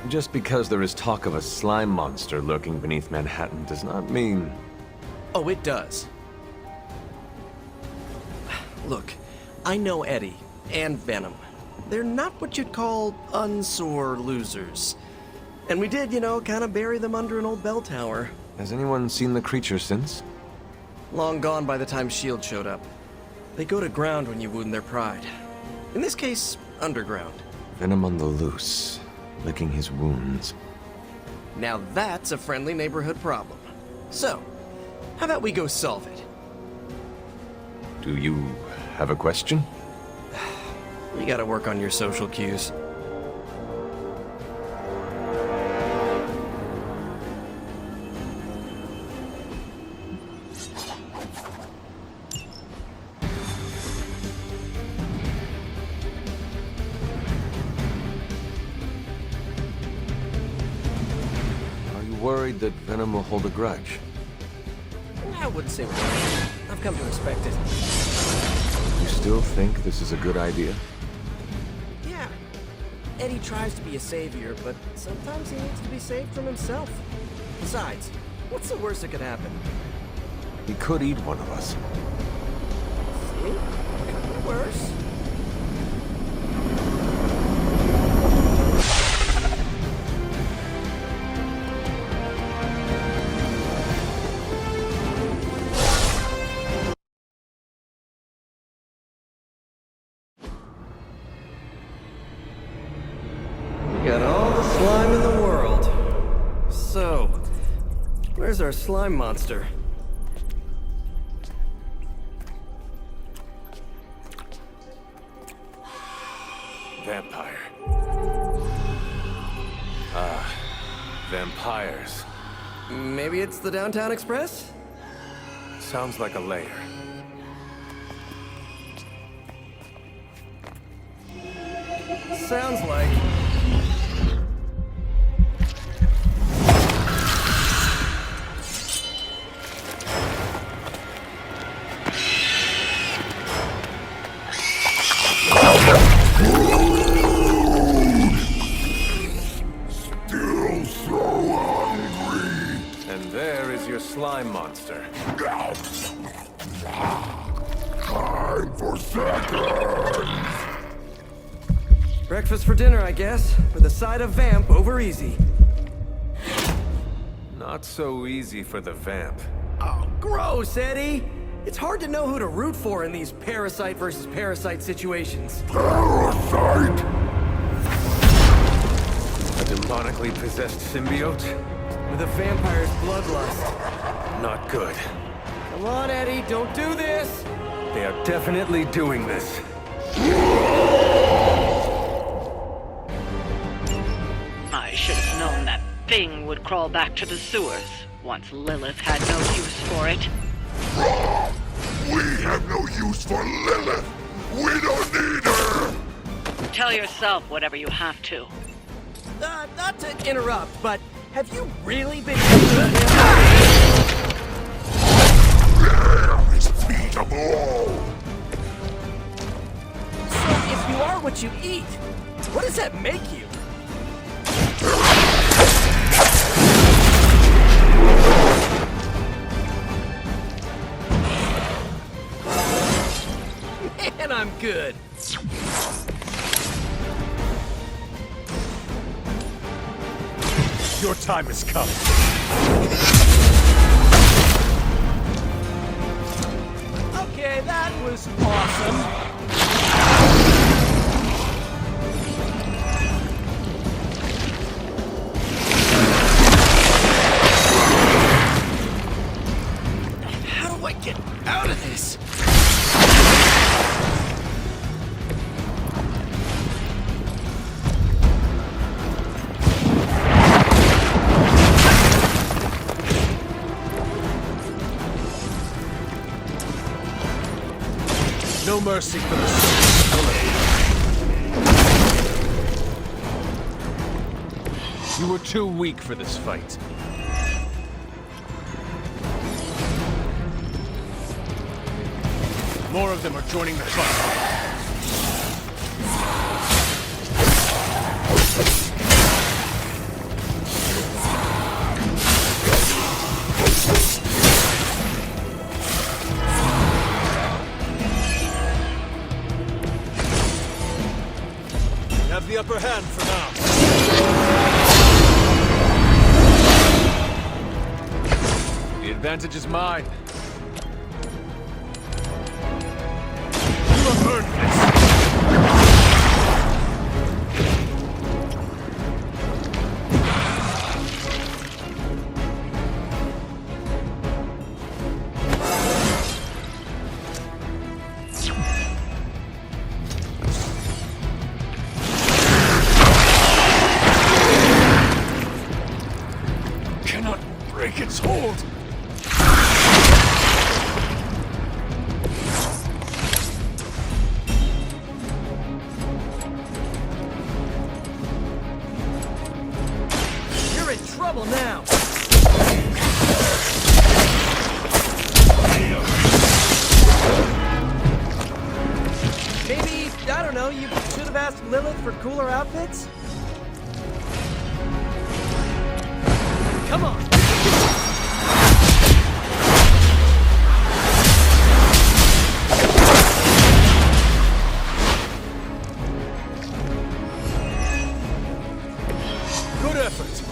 Just because there is talk of a slime monster lurking beneath Manhattan does not mean... Oh, it does. Look, I know Eddie and Venom. They're not what you'd call unsore losers. And we did, kind of bury them under an old bell tower. Has anyone seen the creature since? Long gone by the time S.H.I.E.L.D. showed up. They go to ground when you wound their pride. In this case, underground. Venom on the loose, licking his wounds. Now that's a friendly neighborhood problem. So, how about we go solve it? Do you have a question? You gotta work on your social cues. Worried that Venom will hold a grudge? I wouldn't say worried. I've come to expect it. You still think this is a good idea? Yeah. Eddie tries to be a savior, but sometimes he needs to be saved from himself. Besides, what's the worst that could happen? He could eat one of us. See? Could be worse. Got all the slime in the world. So, where's our slime monster? Vampire. Vampires. Maybe it's the Downtown Express? Sounds like a lair. Sounds like... Still so hungry. And there is your slime monster. Time for seconds. breakfast for dinner, I guess, with a side of vamp over easy. Not so easy for the vamp. Oh, gross, Eddie! It's hard to know who to root for in these parasite versus parasite situations. Parasite. A demonically possessed symbiote? With a vampire's bloodlust. Not good. Come on, Eddie, don't do this! They are definitely doing this. I should have known that thing would crawl back to the sewers once Lilith had no use for it. Wrong. We have no use for Lilith. We don't need her. Tell yourself whatever you have to. Not to interrupt, but have you really been using him? Damn, he's beatable. So, if you are what you eat, what does that make you? Man, I'm good. Your time has come. Okay, that was awesome. How do I get out of this? No mercy for the soul. You were too weak for this fight. More of them are joining the fight. upper hand for now. The advantage is mine. You have earned this. Cannot break its hold. You're in trouble now. Maybe, I don't know, you should have asked Lilith for cooler outfits? Come on! Good effort.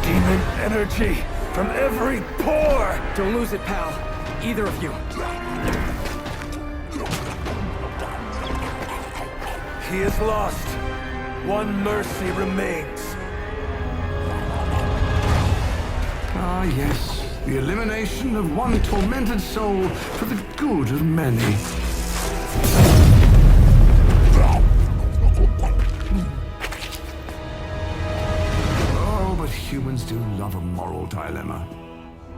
Demon energy from every pore! Don't lose it, pal. Either of you. He is lost. One mercy remains. Ah, yes. The elimination of one tormented soul for the good of many. Oh, but humans do love a moral dilemma.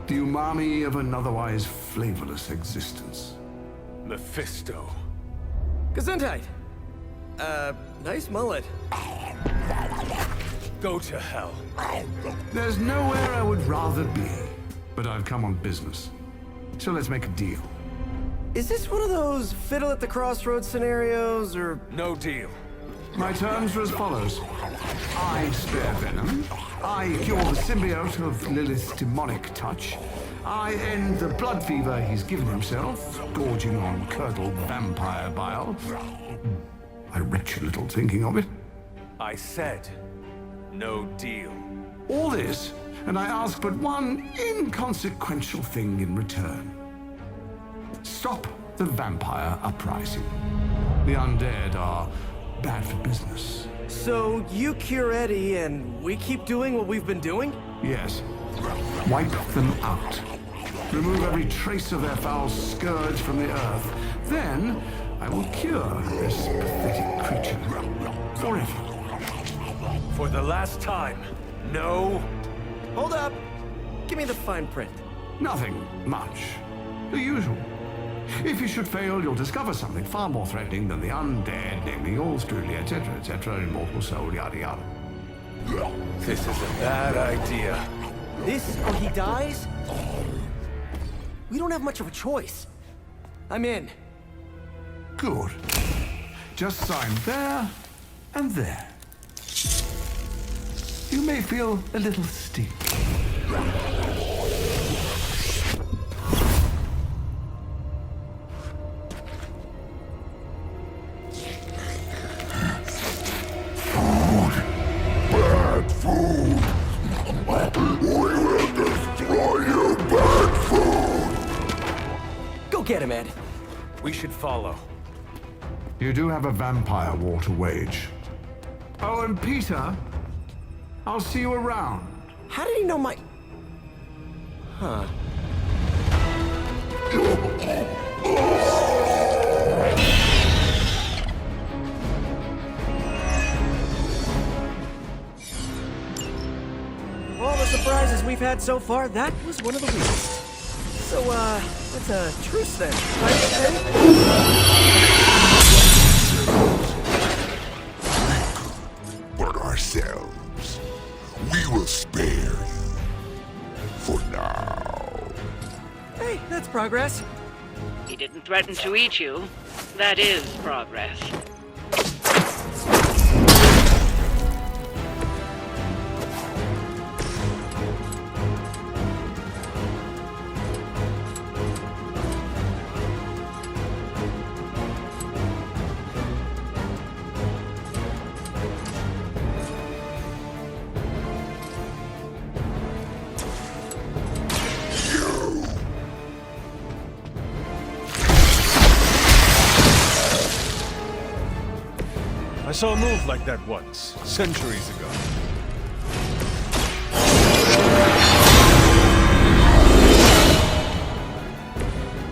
The umami of an otherwise flavorless existence. Mephisto. Gesundheit. Nice mullet. Go to hell. There's nowhere I would rather be, but I've come on business. So let's make a deal. Is this one of those fiddle at the crossroads scenarios, or... No deal. My terms are as follows. I spare Venom. I cure the symbiote of Lilith's demonic touch. I end the blood fever he's given himself, gorging on curdled vampire bile. I retch a little thinking of it. I said, no deal. All this, and I ask but one inconsequential thing in return. Stop the vampire uprising. The undead are bad for business. So you cure Eddie, and we keep doing what we've been doing? Yes. Wipe them out. Remove every trace of their foul scourge from the earth. Then, I will cure this pathetic creature. Forever. For the last time, no. Hold up. Give me the fine print. Nothing much. The usual. If you should fail, you'll discover something far more threatening than the undead, namely yours truly, etc., immortal soul, yada yada. This is a bad idea. This or he dies? We don't have much of a choice. I'm in. Good. Just sign there and there. You may feel a little sting. Bad food! We will destroy you, bad food! Go get him, Ed. We should follow. You do have a vampire war to wage. Oh, and Peter, I'll see you around. How did he know my... Huh. Of all the surprises we've had so far, that was one of the weirdest. So, let's truce then, right, Eddie? But ourselves, we will spare you. For now. Hey, that's progress. He didn't threaten to eat you. That is progress. saw a move like that once, centuries ago.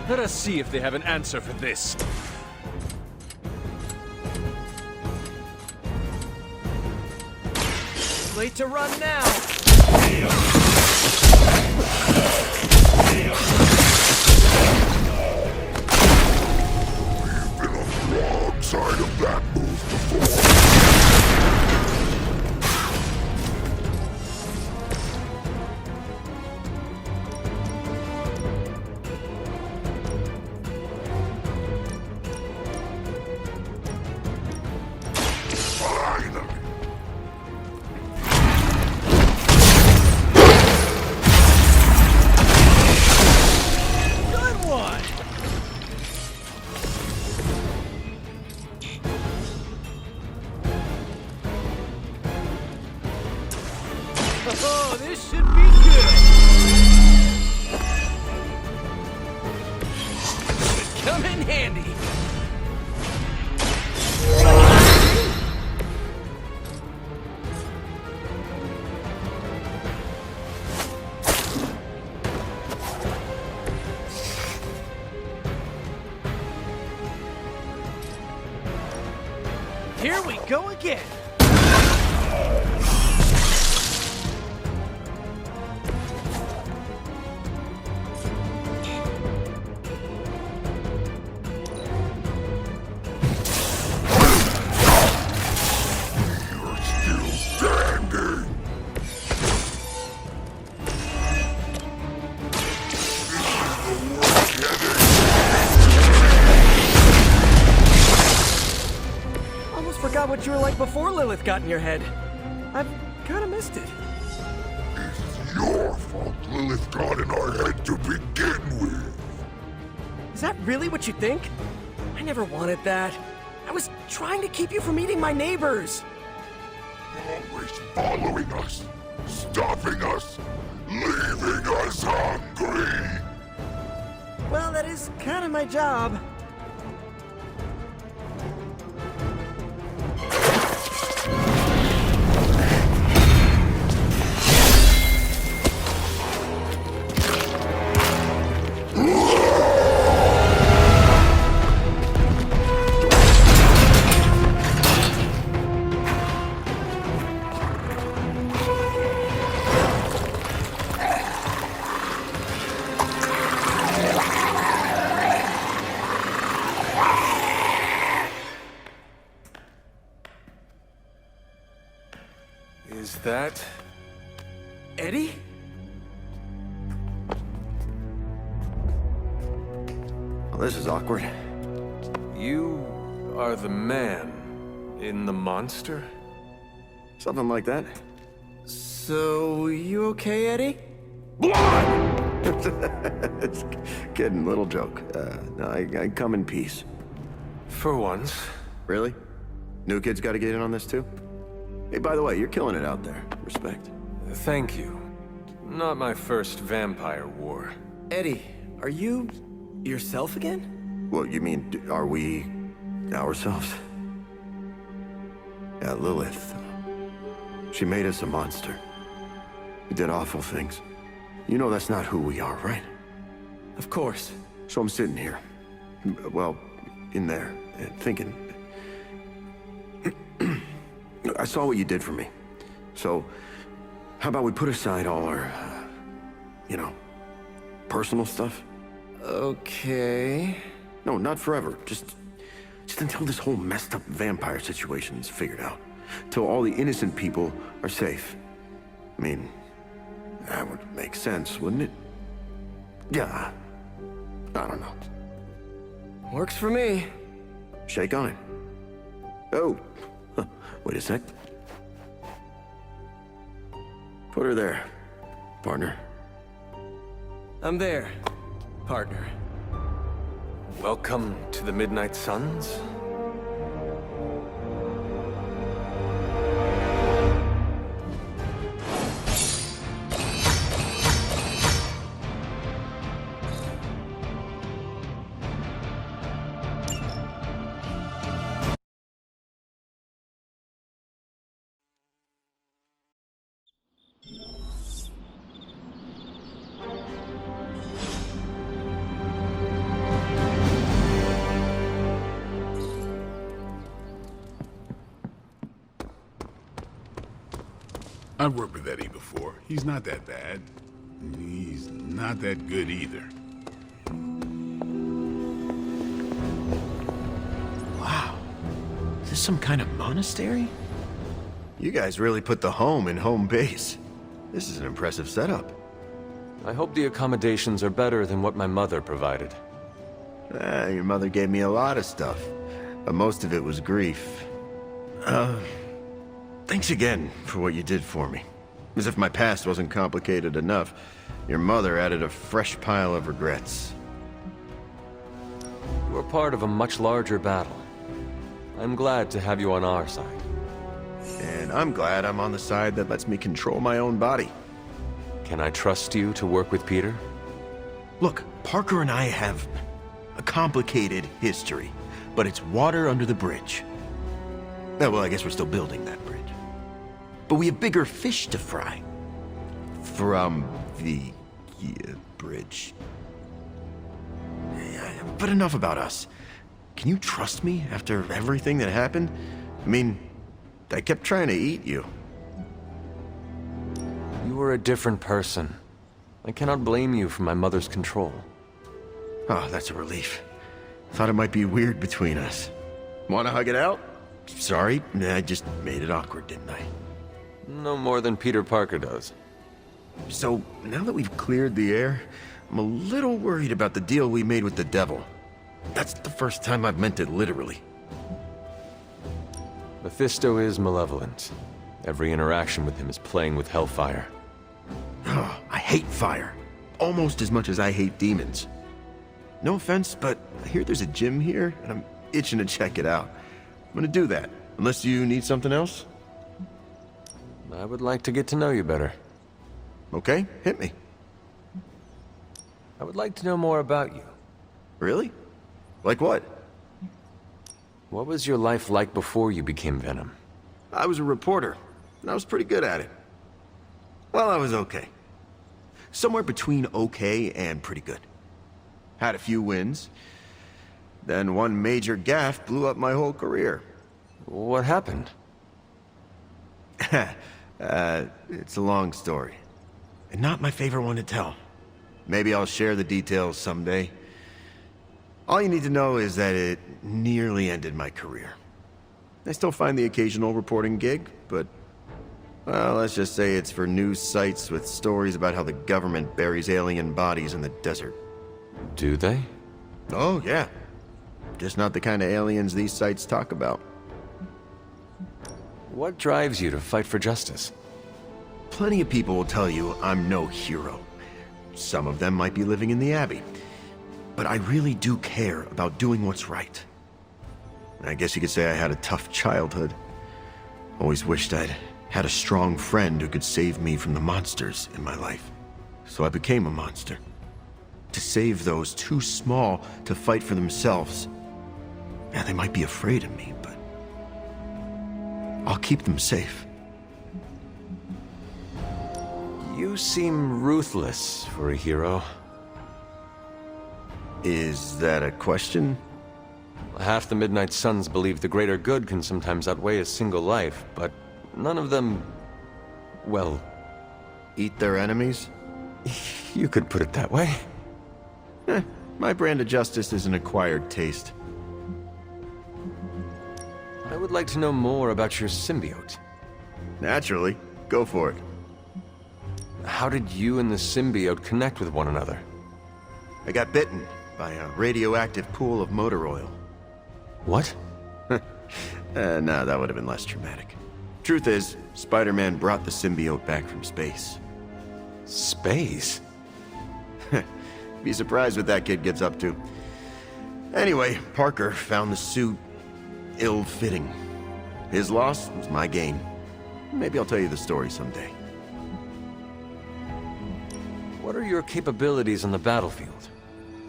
Let us see if they have an answer for this. Late to run now. Been on the wrong side of that move before. Finally. Good one. Oh, this should be good. Should come in handy. Here we go again. You're still standing. This is the worst headache. Almost forgot what you were like before Lilith got in your head. I've kind of missed it. It's your fault Lilith got in our head to begin with. Is that really what you think? I never wanted that. I was trying to keep you from eating my neighbors. Always following us, stopping us, leaving us hungry. Well, that is kind of my job. Is that... Eddie? Well, this is awkward. You are the man in the monster? Something like that. So, you okay, Eddie? It's kidding, little joke. No, I come in peace. For once. Really? New kids got to get in on this too? Hey, by the way, you're killing it out there. Respect. Thank you. Not my first vampire war. Eddie, are you yourself again? Well, you mean, are we ourselves? Yeah, Lilith. She made us a monster. We did awful things. You know that's not who we are, right? Of course. So I'm sitting here, well, in there, thinking. I saw what you did for me. So, how about we put aside all our, personal stuff? Okay. No, not forever. Just until this whole messed up vampire situation is figured out. Till all the innocent people are safe. I mean, that would make sense, wouldn't it? Yeah. I don't know. Works for me. Shake on it. Oh, wait a sec. Put her there, partner. I'm there, partner. Welcome to the Midnight Suns? I've worked with Eddie before. He's not that bad. He's not that good either. Wow. Is this some kind of monastery? You guys really put the home in home base. This is an impressive setup. I hope the accommodations are better than what my mother provided. Your mother gave me a lot of stuff, but most of it was grief. Thanks again for what you did for me. As if my past wasn't complicated enough, your mother added a fresh pile of regrets. You were part of a much larger battle. I'm glad to have you on our side. And I'm glad I'm on the side that lets me control my own body. Can I trust you to work with Peter? Look, Parker and I have a complicated history, but it's water under the bridge. Well, I guess we're still building that bridge. But we have bigger fish to fry. From the bridge. But enough about us. Can you trust me after everything that happened? I mean, I kept trying to eat you. You were a different person. I cannot blame you for my mother's control. Oh, that's a relief. Thought it might be weird between us. Wanna hug it out? Sorry, I just made it awkward, didn't I? No more than Peter Parker does. So, now that we've cleared the air, I'm a little worried about the deal we made with the devil. That's the first time I've meant it literally. Mephisto is malevolent. Every interaction with him is playing with hellfire. Oh, I hate fire. Almost as much as I hate demons. No offense, but I hear there's a gym here, and I'm itching to check it out. I'm gonna do that, unless you need something else. I would like to get to know you better. Okay, hit me. I would like to know more about you. Really? Like what? What was your life like before you became Venom? I was a reporter, and I was pretty good at it. Well, I was okay. Somewhere between okay and pretty good. Had a few wins. Then one major gaffe blew up my whole career. What happened? It's a long story. And not my favorite one to tell. Maybe I'll share the details someday. All you need to know is that it nearly ended my career. I still find the occasional reporting gig, but, well, let's just say it's for news sites with stories about how the government buries alien bodies in the desert. Do they? Oh, yeah. Just not the kind of aliens these sites talk about. What drives you to fight for justice? Plenty of people will tell you I'm no hero. Some of them might be living in the Abbey. But I really do care about doing what's right. I guess you could say I had a tough childhood. Always wished I'd had a strong friend who could save me from the monsters in my life. So I became a monster. To save those too small to fight for themselves. Yeah, they might be afraid of me, but I'll keep them safe. You seem ruthless for a hero. Is that a question? Half the Midnight Suns believe the greater good can sometimes outweigh a single life, but none of them, well... Eat their enemies? You could put it that way. My brand of justice is an acquired taste. I would like to know more about your symbiote. Naturally. Go for it. How did you and the symbiote connect with one another? I got bitten by a radioactive pool of motor oil. What? No, that would have been less traumatic. Truth is, Spider-Man brought the symbiote back from space. Space? Be surprised what that kid gets up to. Anyway, Parker found the suit ill-fitting. His loss was my gain. Maybe I'll tell you the story someday. What are your capabilities on the battlefield?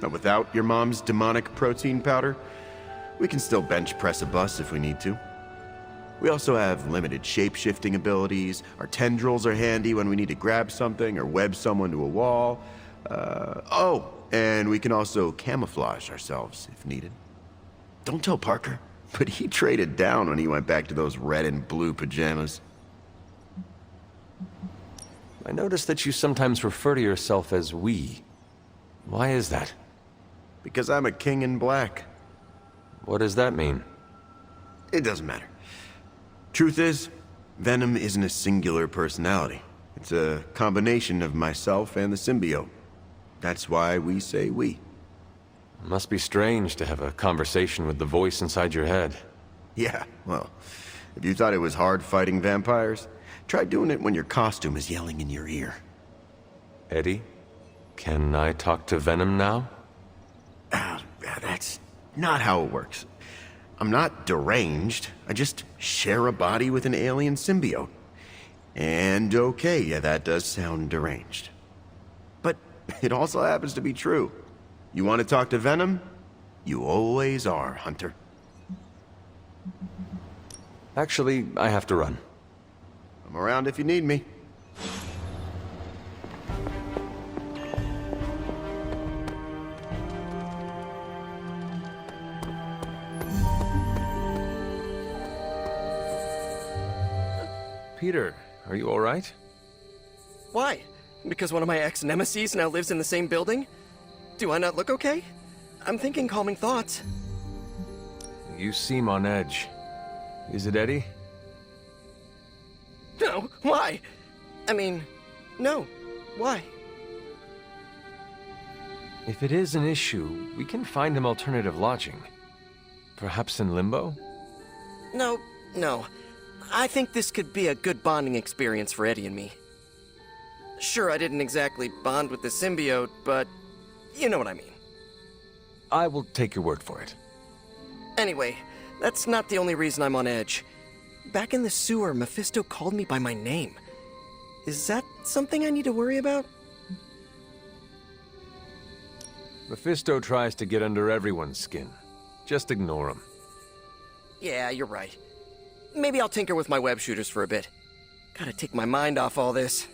But without your mom's demonic protein powder, we can still bench press a bus if we need to. We also have limited shape-shifting abilities. Our tendrils are handy when we need to grab something or web someone to a wall. And we can also camouflage ourselves if needed. Don't tell Parker, but he traded down when he went back to those red and blue pajamas. I noticed that you sometimes refer to yourself as we. Why is that? Because I'm a king in black. What does that mean? It doesn't matter. Truth is, Venom isn't a singular personality. It's a combination of myself and the symbiote. That's why we say we. It must be strange to have a conversation with the voice inside your head. Yeah, well, if you thought it was hard fighting vampires, try doing it when your costume is yelling in your ear. Eddie, can I talk to Venom now? That's not how it works. I'm not deranged. I just share a body with an alien symbiote. And okay, yeah, that does sound deranged. But it also happens to be true. You want to talk to Venom? You always are, Hunter. Actually, I have to run. I'm around if you need me. Peter, are you all right? Why? Because one of my ex-nemesis now lives in the same building? Do I not look okay? I'm thinking calming thoughts. You seem on edge. Is it Eddie? No, why? I mean, no. Why? If it is an issue, we can find him alternative lodging. Perhaps in Limbo? No. I think this could be a good bonding experience for Eddie and me. Sure, I didn't exactly bond with the symbiote, but you know what I mean. I will take your word for it. Anyway, that's not the only reason I'm on edge. Back in the sewer, Mephisto called me by my name. Is that something I need to worry about? Mephisto tries to get under everyone's skin. Just ignore him. Yeah, you're right. Maybe I'll tinker with my web shooters for a bit. Gotta take my mind off all this.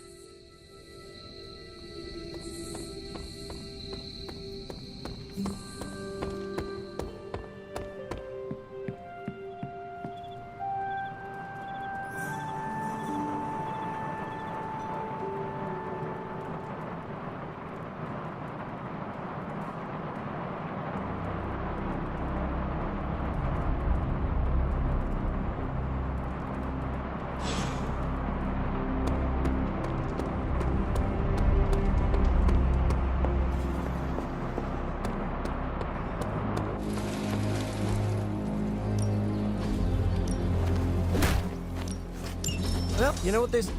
Well, you know what there's...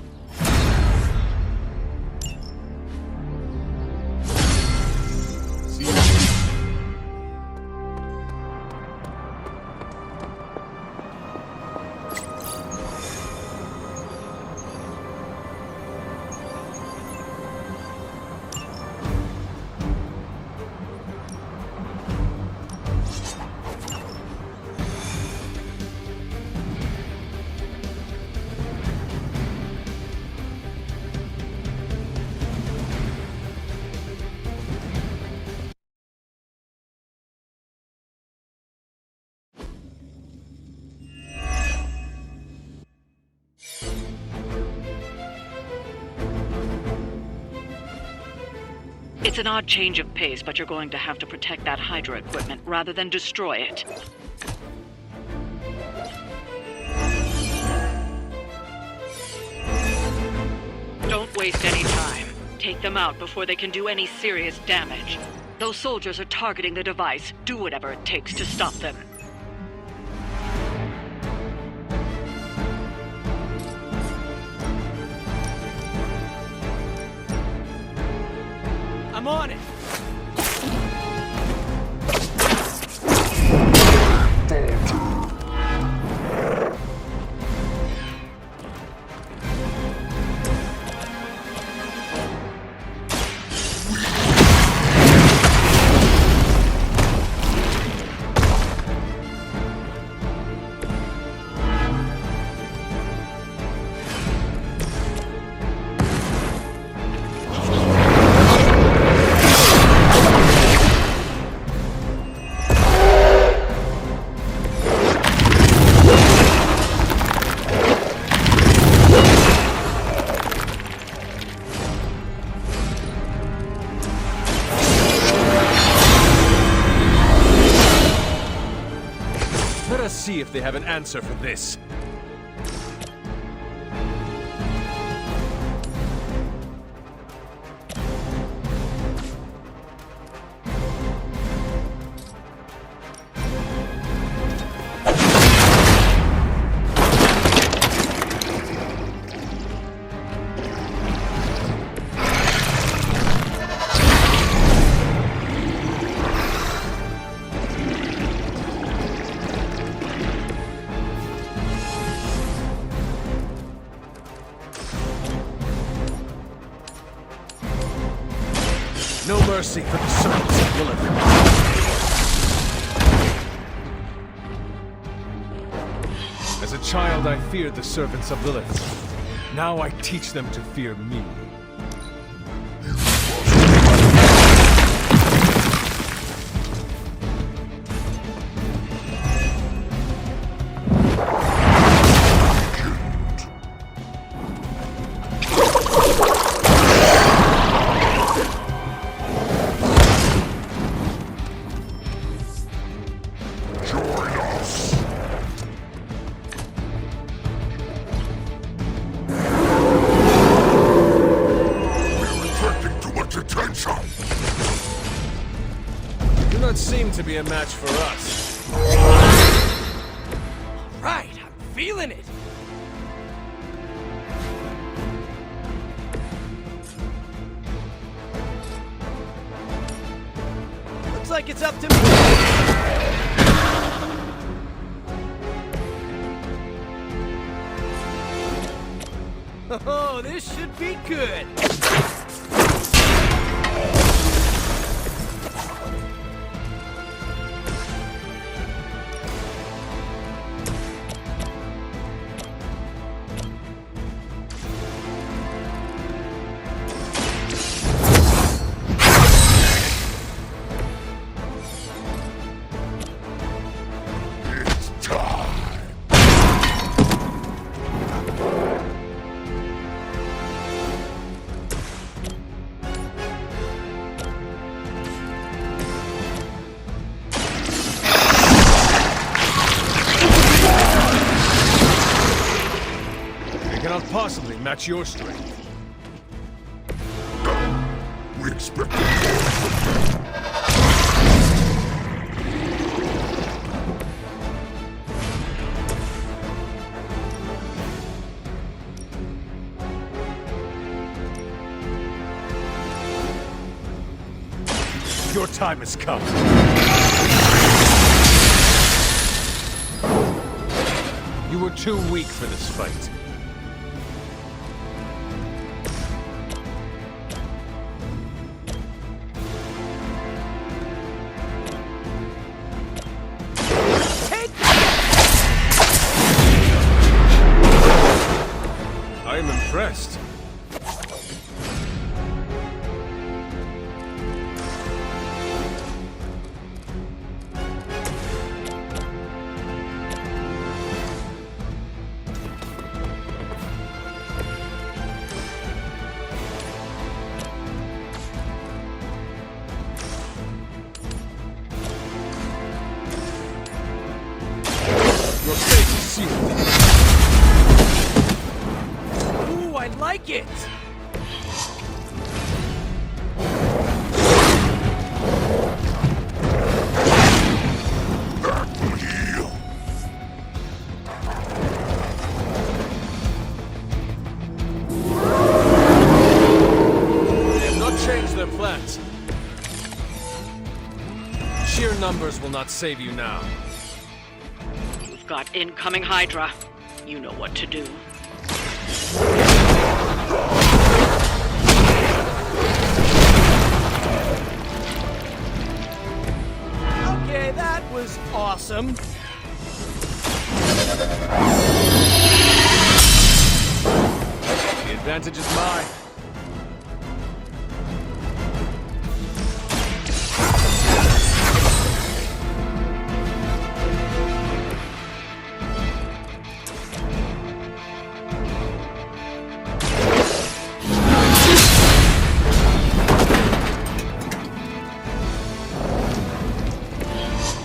It's an odd change of pace, but you're going to have to protect that Hydra equipment rather than destroy it. Don't waste any time. Take them out before they can do any serious damage. Those soldiers are targeting the device. Do whatever it takes to stop them. I'm on it! us see if they have an answer for this. No mercy for the servants of Lilith. As a child, I feared the servants of Lilith. Now I teach them to fear me. Do not seem to be a match for us. Right, I'm feeling it. Looks like it's up to me. Oh, this should be good. Cannot possibly match your strength. We expected more from them. Your time has come. You were too weak for this fight. I am impressed. Your fate is sealed. Ooh, I like it. That will heal. They have not changed their plans. Sheer numbers will not save you now. You've got incoming Hydra. You know what to do. Okay, that was awesome. The advantage is mine.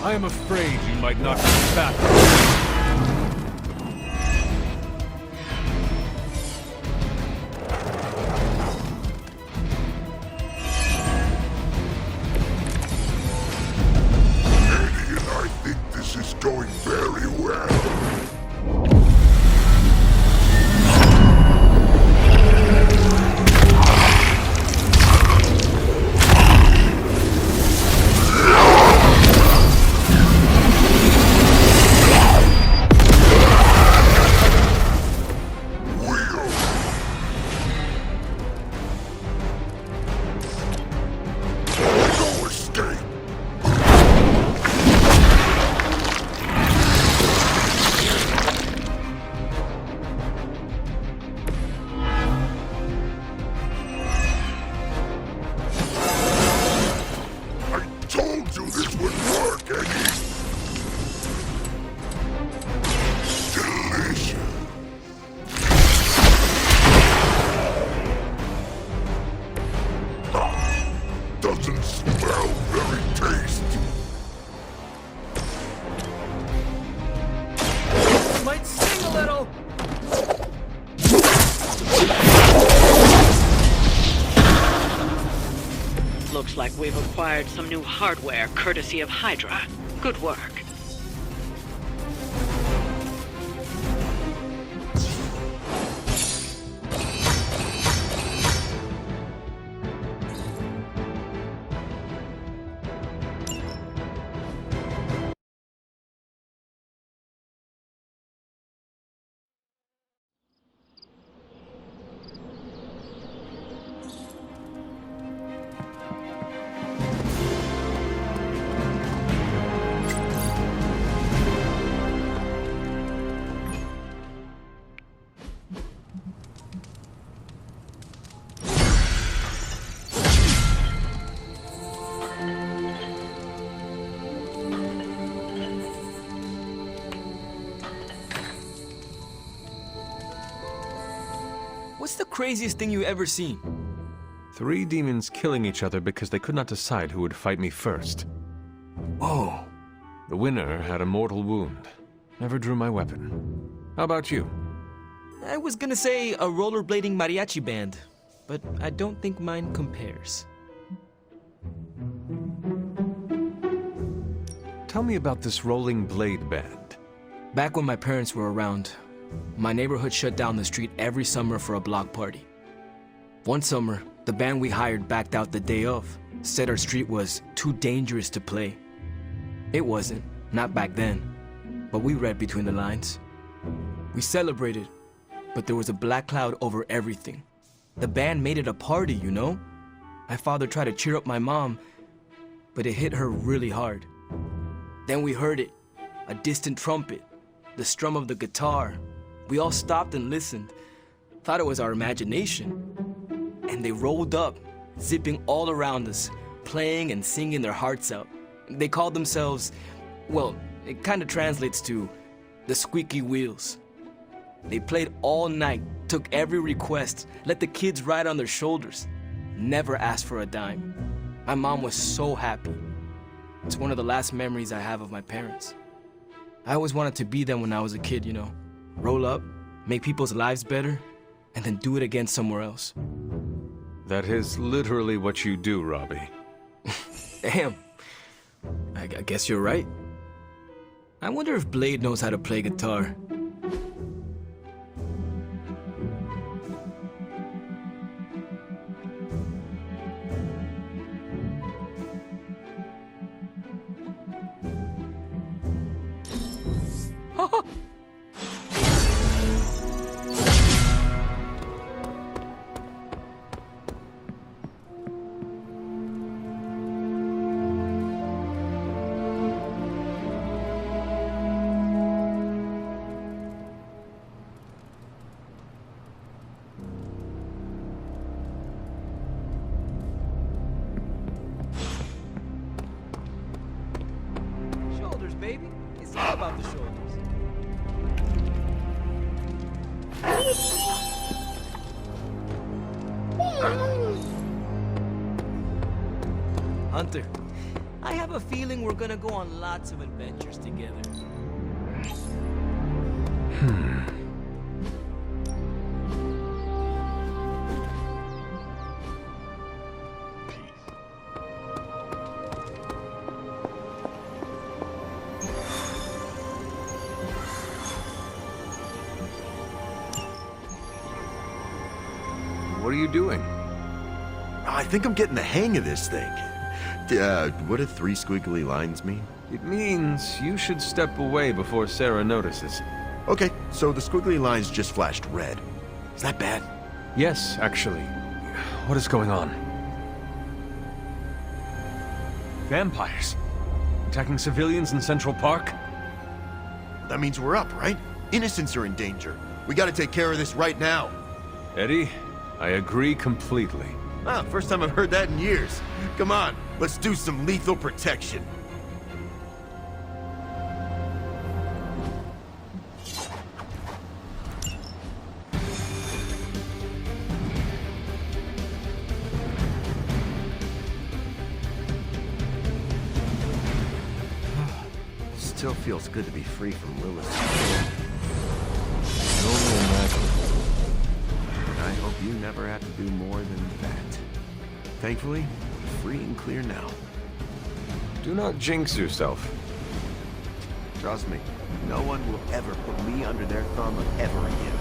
I am afraid you might not be back. Eddie and I think this is going very well. No escape. I told you this would work, Eddie. Delicious. Doesn't smell very tasty. Might sting a little. Looks like we've acquired some new hardware courtesy of Hydra. Good work. What's the craziest thing you ever seen? 3 demons killing each other because they could not decide who would fight me first. Whoa. The winner had a mortal wound. Never drew my weapon. How about you? I was gonna say a rollerblading mariachi band, but I don't think mine compares. Tell me about this rolling blade band. Back when my parents were around, my neighborhood shut down the street every summer for a block party. One summer, the band we hired backed out the day of, said our street was too dangerous to play. It wasn't, not back then, but we read between the lines. We celebrated, but there was a black cloud over everything. The band made it a party, you know? My father tried to cheer up my mom, but it hit her really hard. Then we heard it, a distant trumpet, the strum of the guitar. We all stopped and listened, thought it was our imagination. And they rolled up, zipping all around us, playing and singing their hearts out. They called themselves, well, it kind of translates to the Squeaky Wheels. They played all night, took every request, let the kids ride on their shoulders, never asked for a dime. My mom was so happy. It's one of the last memories I have of my parents. I always wanted to be them when I was a kid, you know. Roll up, make people's lives better, and then do it again somewhere else. That is literally what you do, Robbie. Damn. I guess you're right. I wonder if Blade knows how to play guitar. Shoulders, baby. It's all about the shoulders. Hunter, I have a feeling we're gonna go on lots of adventures together. What are you doing? I think I'm getting the hang of this thing. What do 3 squiggly lines mean? It means you should step away before Sarah notices. Okay, so the squiggly lines just flashed red. Is that bad? Yes, actually. What is going on? Vampires? Attacking civilians in Central Park? That means we're up, right? Innocents are in danger. We gotta take care of this right now. Eddie, I agree completely. Ah, first time I've heard that in years. Come on, let's do some lethal protection. Still feels good to be free from Lilith. I hope you never have to do more than that. Thankfully, free and clear now. Do not jinx yourself. Trust me, no one will ever put me under their thumb ever again.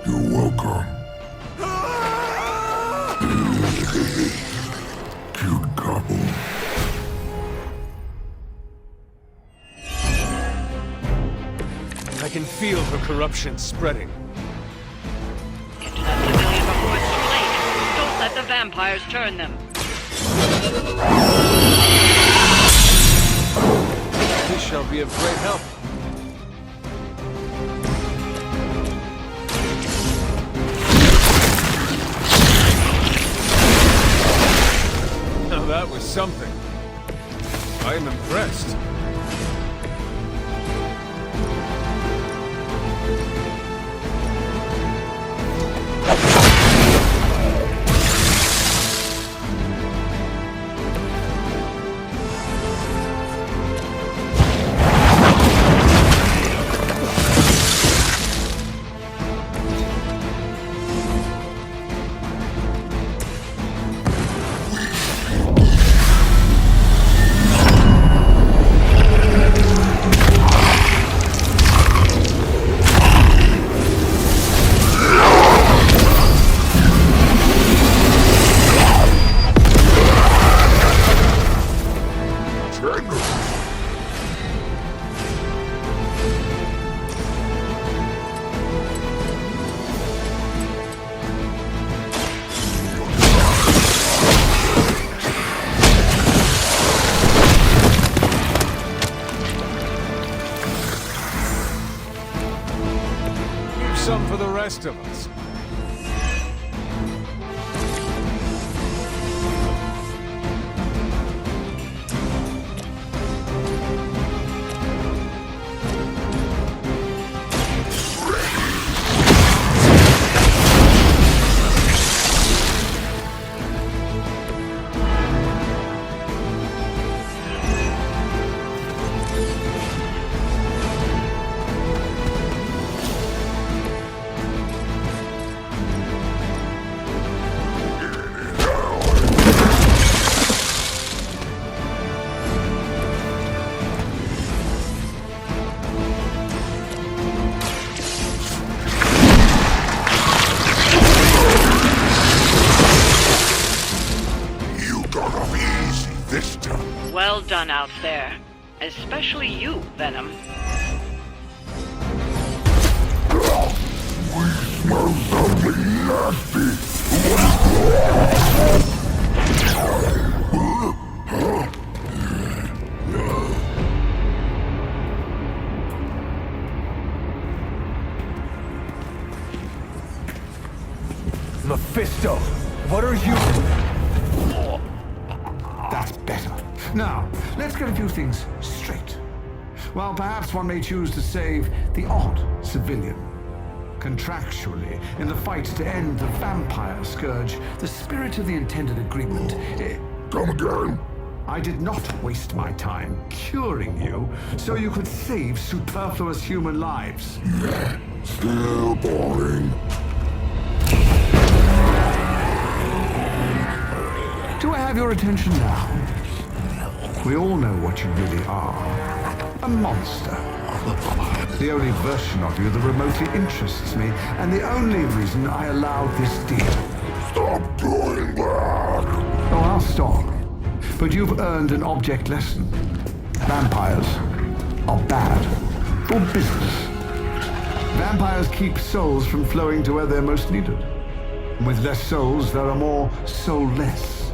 You're welcome. Cute couple. I can feel the corruption spreading. Get to that civilian before it's too late. Don't let the vampires turn them. This shall be of great help. Now that was something. I am impressed. Some for the rest of us. You got off easy this time. Well done out there. Especially you, Venom. Smell something nasty! Mephisto, what are you... That's better. Now, let's get a few things straight. While perhaps one may choose to save the odd civilian, contractually, in the fight to end the vampire scourge, the spirit of the intended agreement... Come again? I did not waste my time curing you so you could save superfluous human lives. Still boring. Do I have your attention now? We all know what you really are. A monster. The only version of you that remotely interests me, and the only reason I allowed this deal. Stop doing that! Oh, I'll stop. But you've earned an object lesson. Vampires are bad for business. Vampires keep souls from flowing to where they're most needed. With less souls, there are more soulless.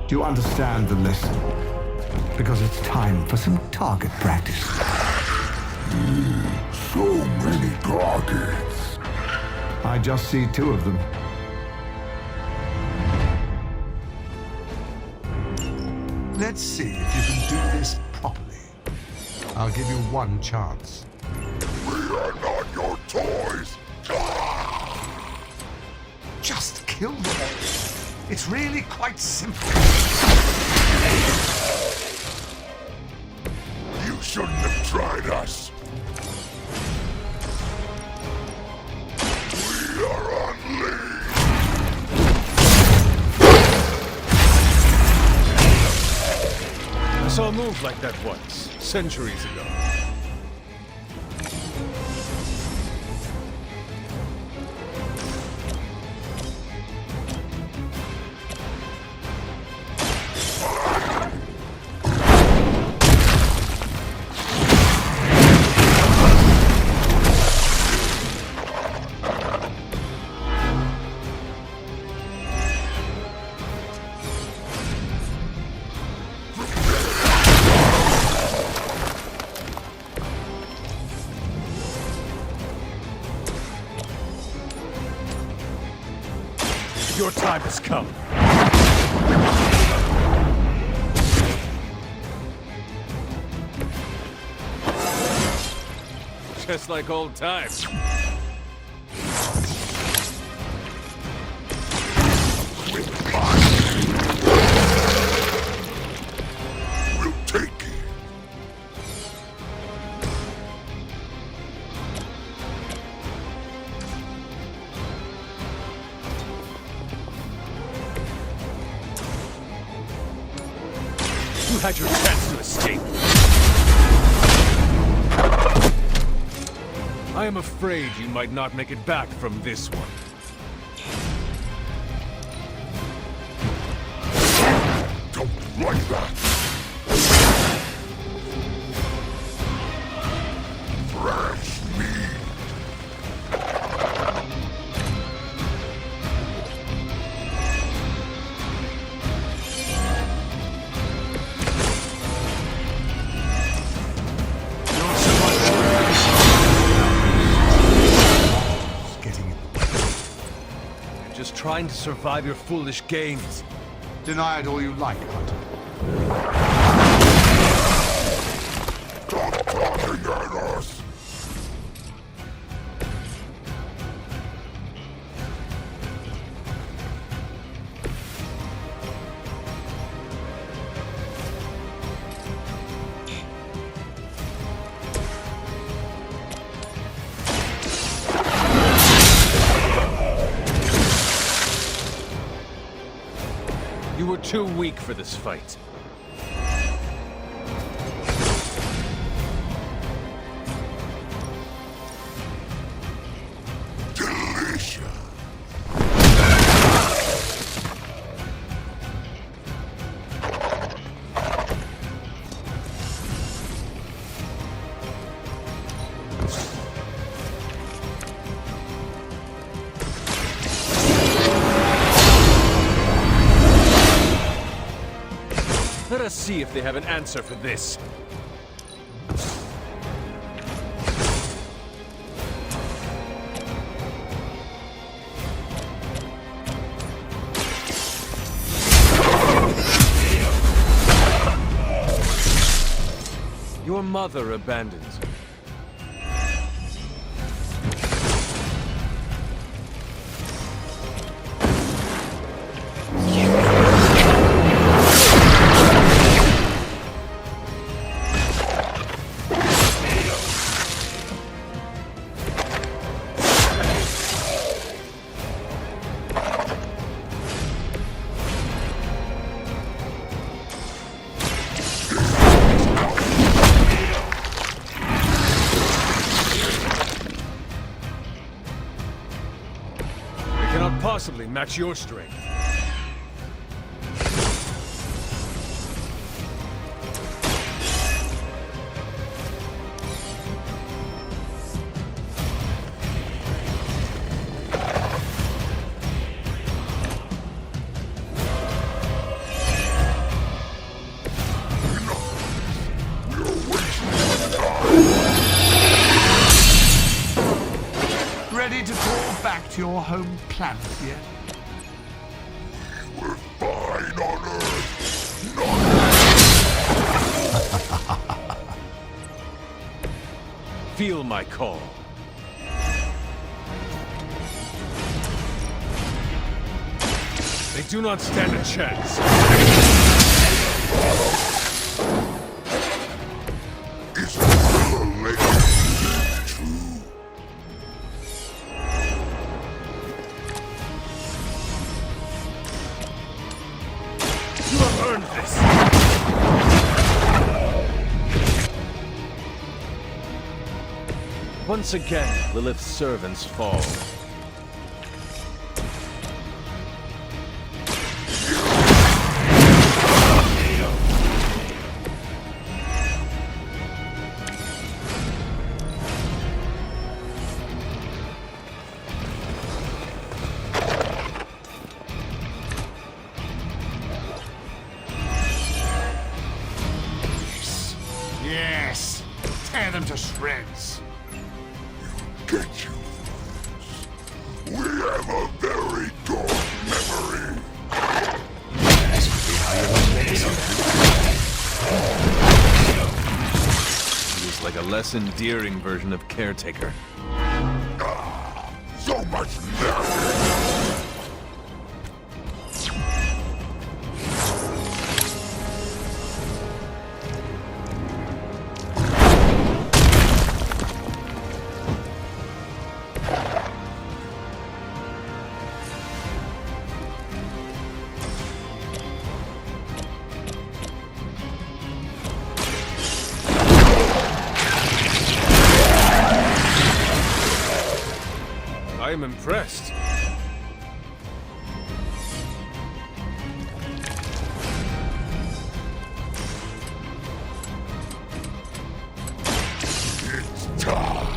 Do you understand the lesson? Because it's time for some target practice. So many targets. I just see 2 of them. Let's see if you can do this properly. I'll give you one chance. We are not your toys! Just kill them. It's really quite simple. You shouldn't have tried us. We are on leave. I saw a move like that once, centuries ago. Your time has come. Just like old times. We'll take it. You had your chance to escape. I am afraid you might not make it back from this one. Don't like that. Fresh meat. Just trying to survive your foolish games. Deny it all you like, Hunter. Stop talking at us. You were too weak for this fight. Delicious. us see if they have an answer for this. Your mother abandoned you. Possibly match your strength. Ready to call back to your home planet yet? We're fine on Earth, not Feel my call. They do not stand a chance. It's still a legend. True. You have earned this. Once again, Lilith's servants fall. Yes. Tear them to shreds. Get you fools. We have a very dark memory. He is like a less endearing version of Caretaker. So much nagging. I am impressed. It's time.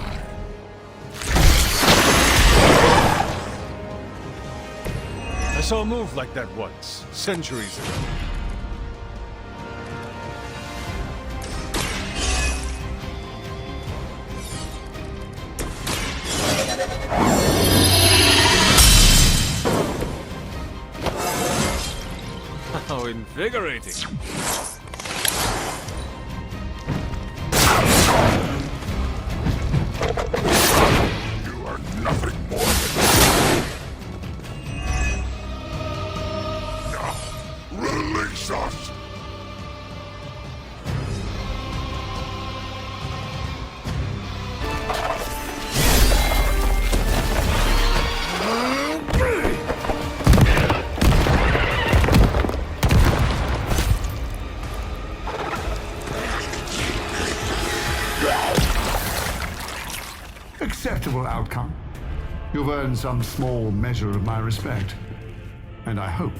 I saw a move like that once, centuries ago. How invigorating. You are nothing more than... Now, release us! Acceptable outcome. You've earned some small measure of my respect. And I hope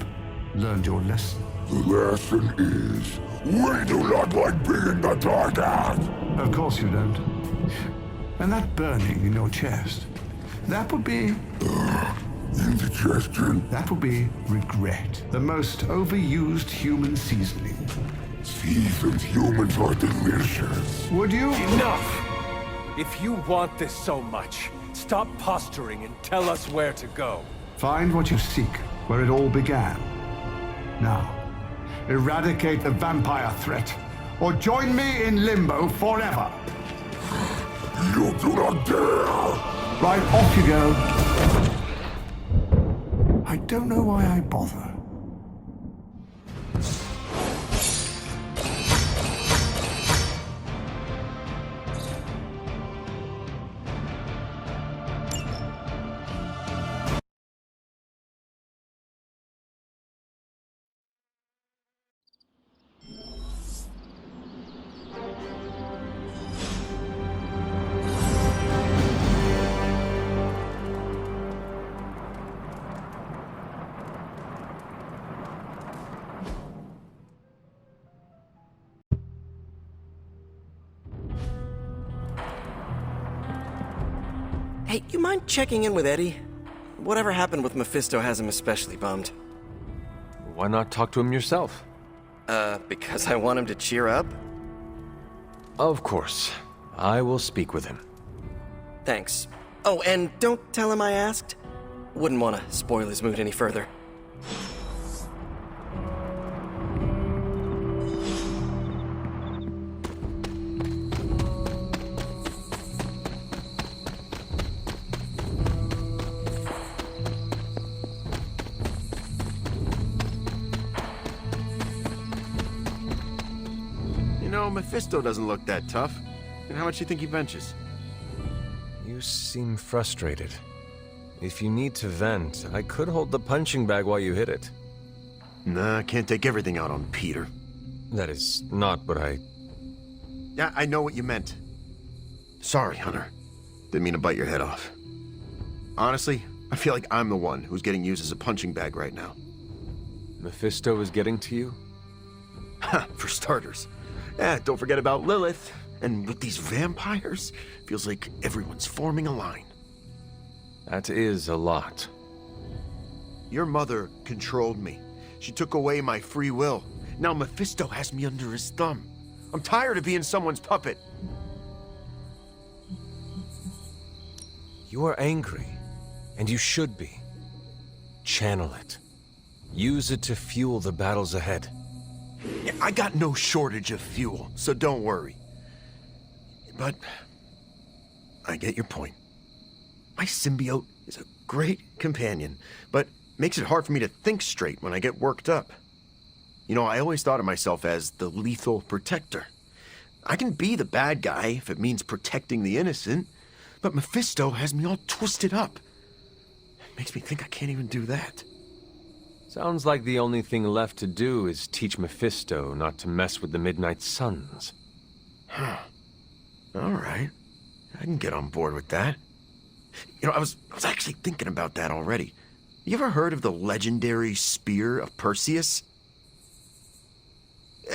learned your lesson. The lesson is, we do not like being the target! Of course you don't. And that burning in your chest, that would be... Indigestion? That would be regret. The most overused human seasoning. Seasoned humans are delicious. Would you? Enough! If you want this so much, stop posturing and tell us where to go. Find what you seek, where it all began. Now, eradicate the vampire threat, or join me in limbo forever. You do not dare! Right, off you go. I don't know why I bother. Hey, you mind checking in with Eddie? Whatever happened with Mephisto has him especially bummed. Why not talk to him yourself? Because I want him to cheer up? Of course. I will speak with him. Thanks. Oh, and don't tell him I asked. Wouldn't want to spoil his mood any further. You know, Mephisto doesn't look that tough. And how much you think he benches? You seem frustrated. If you need to vent, I could hold the punching bag while you hit it. Nah, I can't take everything out on Peter. That is not what I... Yeah, I know what you meant. Sorry, Hunter. Didn't mean to bite your head off. Honestly, I feel like I'm the one who's getting used as a punching bag right now. Mephisto is getting to you? Ha, for starters. Don't forget about Lilith. And with these vampires, feels like everyone's forming a line. That is a lot. Your mother controlled me. She took away my free will. Now Mephisto has me under his thumb. I'm tired of being someone's puppet. You are angry, and you should be. Channel it. Use it to fuel the battles ahead. Yeah, I got no shortage of fuel, so don't worry. But I get your point. My symbiote is a great companion, but makes it hard for me to think straight when I get worked up. You know, I always thought of myself as the lethal protector. I can be the bad guy if it means protecting the innocent, but Mephisto has me all twisted up. It makes me think I can't even do that. Sounds like the only thing left to do is teach Mephisto not to mess with the Midnight Suns. Huh. All right. I can get on board with that. You know, I was actually thinking about that already. You ever heard of the legendary spear of Perseus?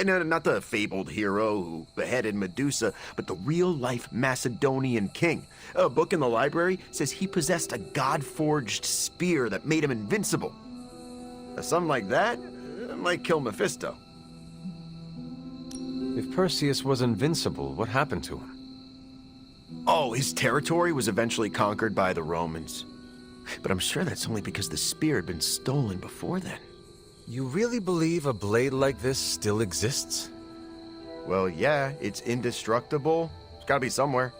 No, not the fabled hero who beheaded Medusa, but the real-life Macedonian king. A book in the library says he possessed a god-forged spear that made him invincible. Something like that might kill Mephisto. If Perseus was invincible, what happened to him? Oh, his territory was eventually conquered by the Romans. But I'm sure that's only because the spear had been stolen before then. You really believe a blade like this still exists? Well, yeah, it's indestructible. It's gotta be somewhere.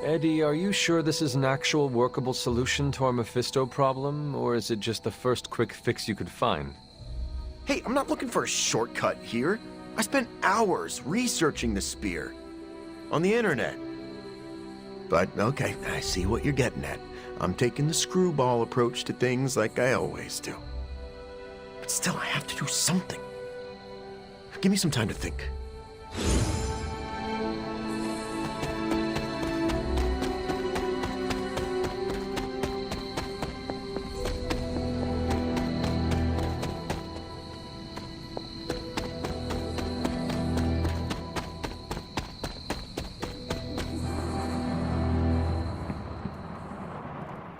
Eddie, are you sure this is an actual workable solution to our Mephisto problem, or is it just the first quick fix you could find? Hey, I'm not looking for a shortcut here. I spent hours researching the spear on the internet. But okay, I see what you're getting at. I'm taking the screwball approach to things like I always do. But still, I have to do something. Give me some time to think.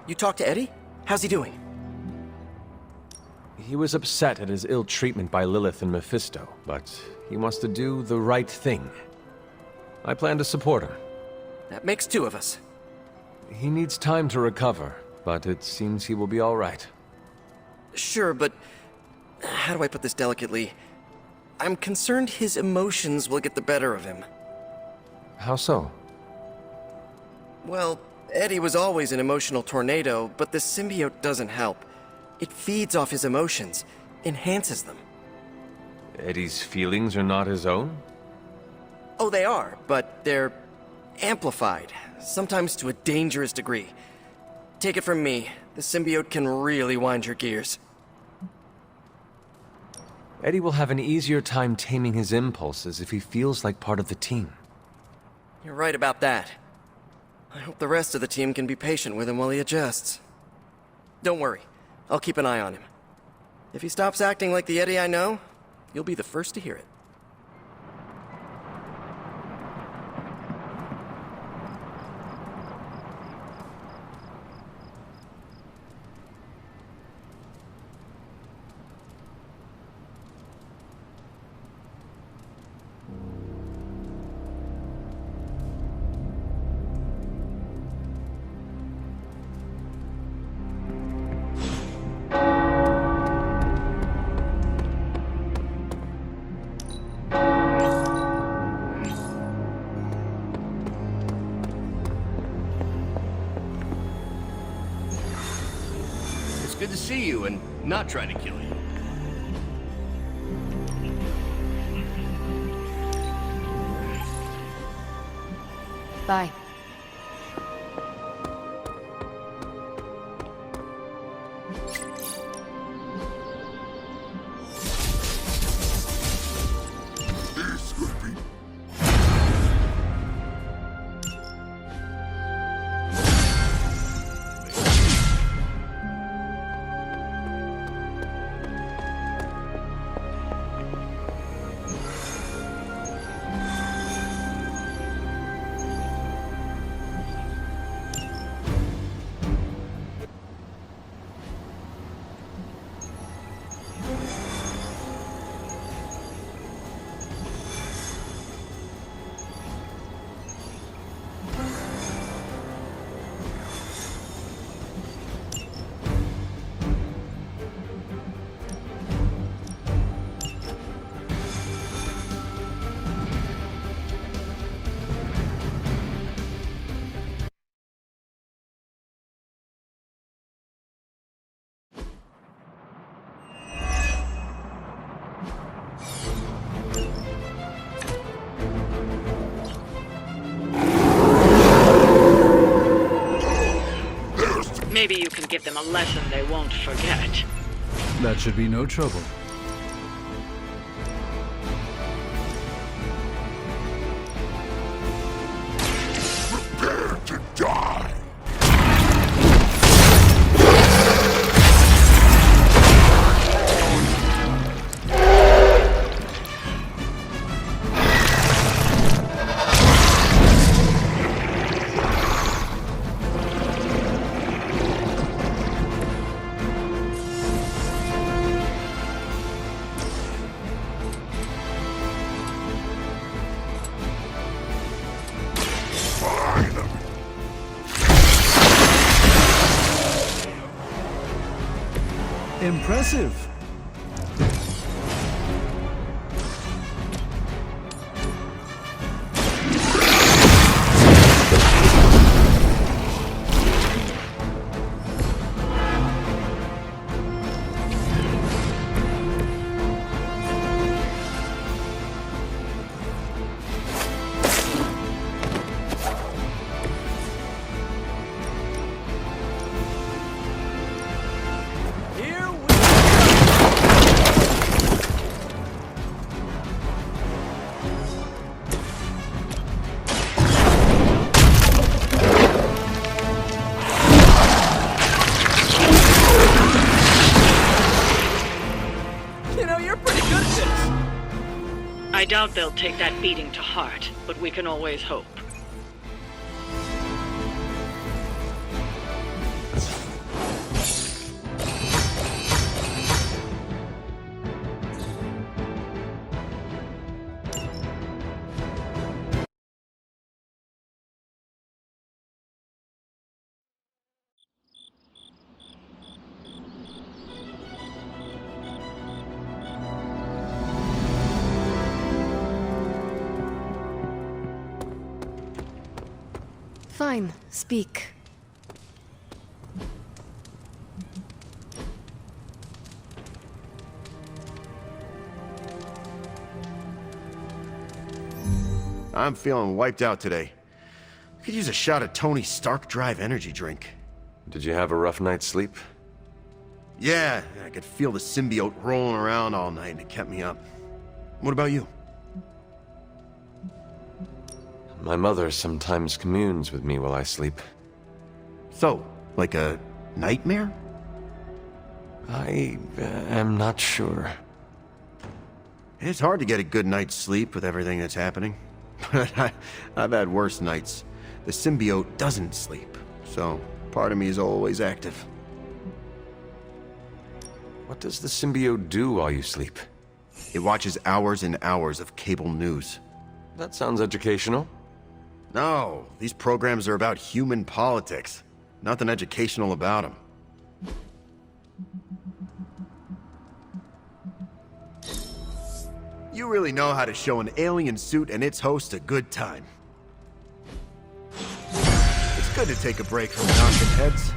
You talked to Eddie? How's he doing? He was upset at his ill treatment by Lilith and Mephisto, but he wants to do the right thing. I plan to support him. That makes two of us. He needs time to recover, but it seems he will be all right. Sure, but how do I put this delicately? I'm concerned his emotions will get the better of him. How so? Well, Eddie was always an emotional tornado, but the symbiote doesn't help. It feeds off his emotions, enhances them. Eddie's feelings are not his own? Oh, they are, but they're amplified, sometimes to a dangerous degree. Take it from me, the symbiote can really wind your gears. Eddie will have an easier time taming his impulses if he feels like part of the team. You're right about that. I hope the rest of the team can be patient with him while he adjusts. Don't worry, I'll keep an eye on him. If he stops acting like the Eddie I know, you'll be the first to hear it. It's good to see you and not try to kill you. Bye. This could be. Maybe you can give them a lesson they won't forget. That should be no trouble. Prepare to die! Impressive. I doubt they'll take that beating to heart, but we can always hope. Fine, speak. I'm feeling wiped out today. Could use a shot of Tony Stark Drive energy drink. Did you have a rough night's sleep? Yeah, I could feel the symbiote rolling around all night and it kept me up. What about you? My mother sometimes communes with me while I sleep. So, like a nightmare? I am not sure. It's hard to get a good night's sleep with everything that's happening. But I've had worse nights. The symbiote doesn't sleep, so part of me is always active. What does the symbiote do while you sleep? It watches hours and hours of cable news. That sounds educational. No, these programs are about human politics. Nothing educational about them. You really know how to show an alien suit and its host a good time. It's good to take a break from knocking heads.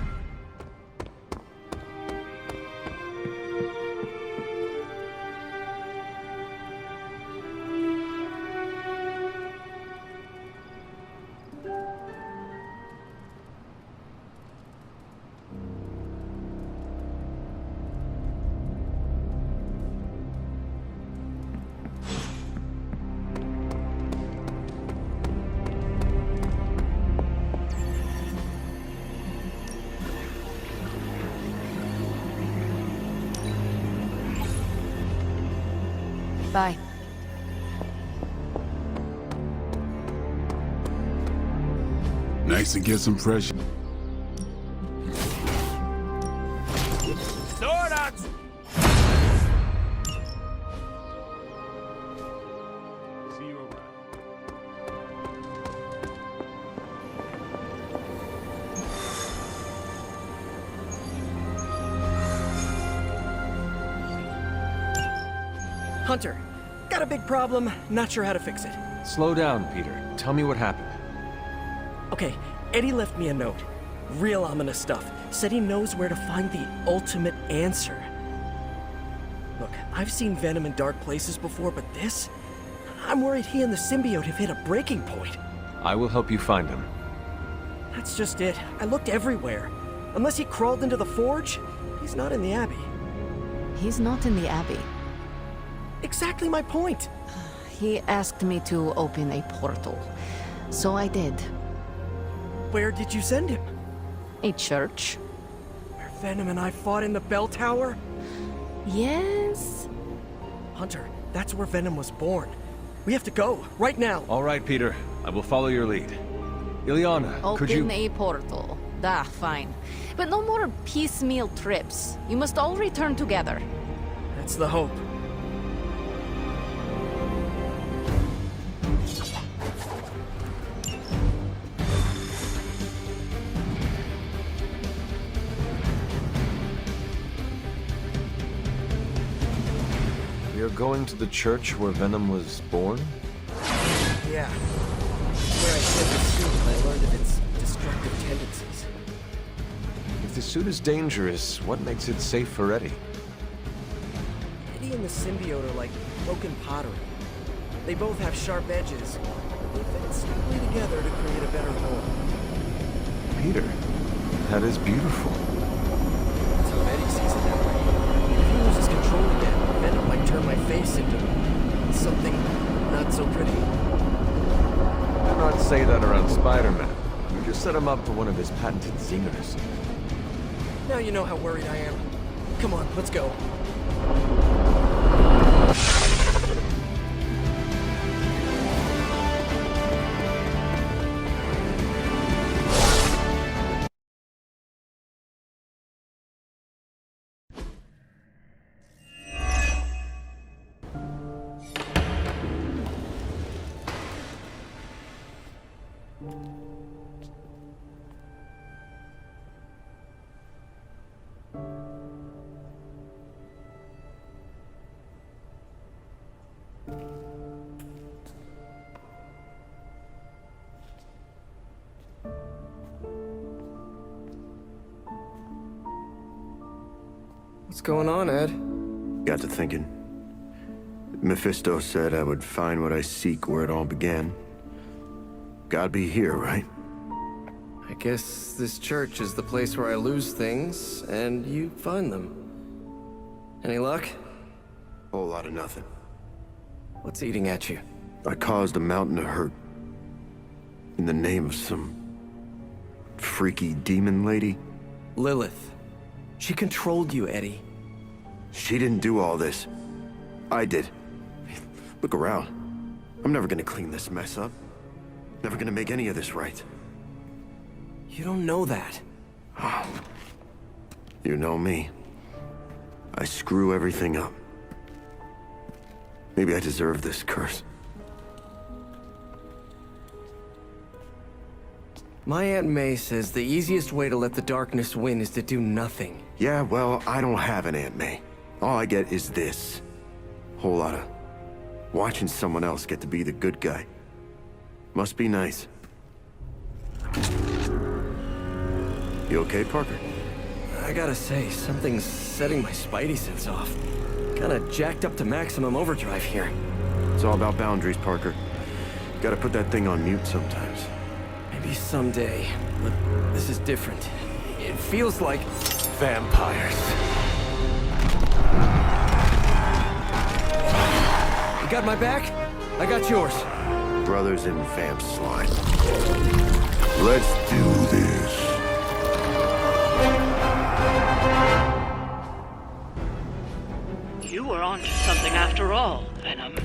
Bye. Nice to get some fresh. Hunter, got a big problem, not sure how to fix it. Slow down, Peter. Tell me what happened. Okay, Eddie left me a note. Real ominous stuff. Said he knows where to find the ultimate answer. Look, I've seen Venom in dark places before, but this? I'm worried he and the symbiote have hit a breaking point. I will help you find him. That's just it. I looked everywhere. Unless he crawled into the forge, he's not in the Abbey. He's not in the Abbey. Exactly my point. He asked me to open a portal, so I did. Where did you send him? A church? Where Venom and I fought in the bell tower? Yes? Hunter, that's where Venom was born. We have to go, right now. All right, Peter. I will follow your lead. Ileana, could you... Open a portal. Fine. But no more piecemeal trips. You must all return together. That's the hope. We are going to the church where Venom was born? Yeah. Where I sent the suit and I learned of its destructive tendencies. If the suit is dangerous, what makes it safe for Eddie? Eddie and the symbiote are like broken pottery. They both have sharp edges, but they fit snugly together to create a better whole. Peter, that is beautiful. That's how Eddie sees it that way. If he loses control again, Venom might turn my face into something not so pretty. Do not say that around Spider-Man. You just set him up for one of his patented zingers. Now you know how worried I am. Come on, let's go. What's going on, Ed? Got to thinking. Mephisto said I would find what I seek where it all began. Gotta be here, right? I guess this church is the place where I lose things, and you find them. Any luck? Whole lot of nothing. What's eating at you? I caused a mountain of hurt. In the name of some freaky demon lady. Lilith. She controlled you, Eddie. She didn't do all this. I did. Look around. I'm never gonna clean this mess up. Never gonna make any of this right. You don't know that. You know me. I screw everything up. Maybe I deserve this curse. My Aunt May says the easiest way to let the darkness win is to do nothing. Yeah, well, I don't have an Aunt May. All I get is this. Whole lot of watching someone else get to be the good guy. Must be nice. You okay, Parker? I gotta say, something's setting my spidey sense off. Kinda jacked up to maximum overdrive here. It's all about boundaries, Parker. Gotta put that thing on mute sometimes. Maybe someday, but this is different. It feels like... Vampires. You got my back? I got yours. Brothers in vamp slime. Let's do this. You were onto something after all, Venom.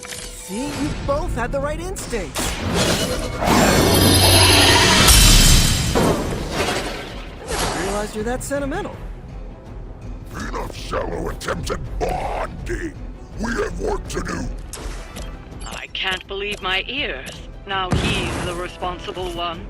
See, you both had the right instincts. I never realized you're that sentimental. Enough shallow attempts at bonding. We have work to do. I can't believe my ears. Now he's the responsible one.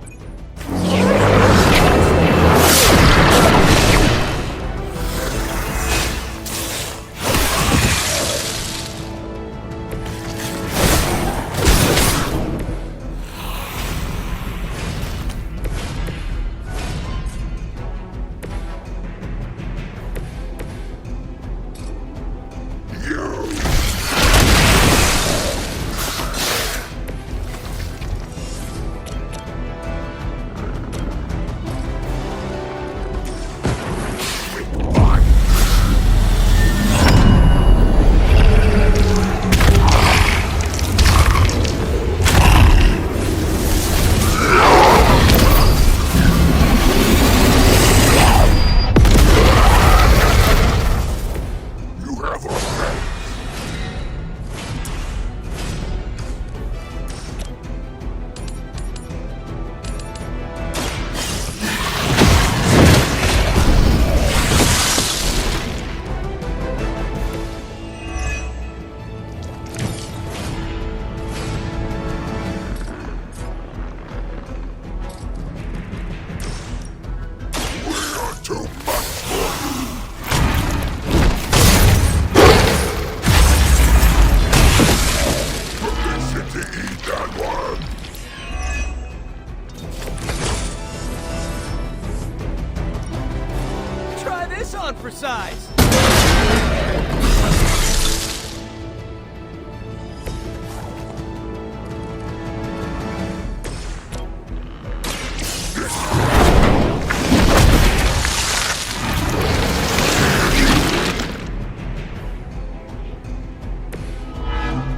For size.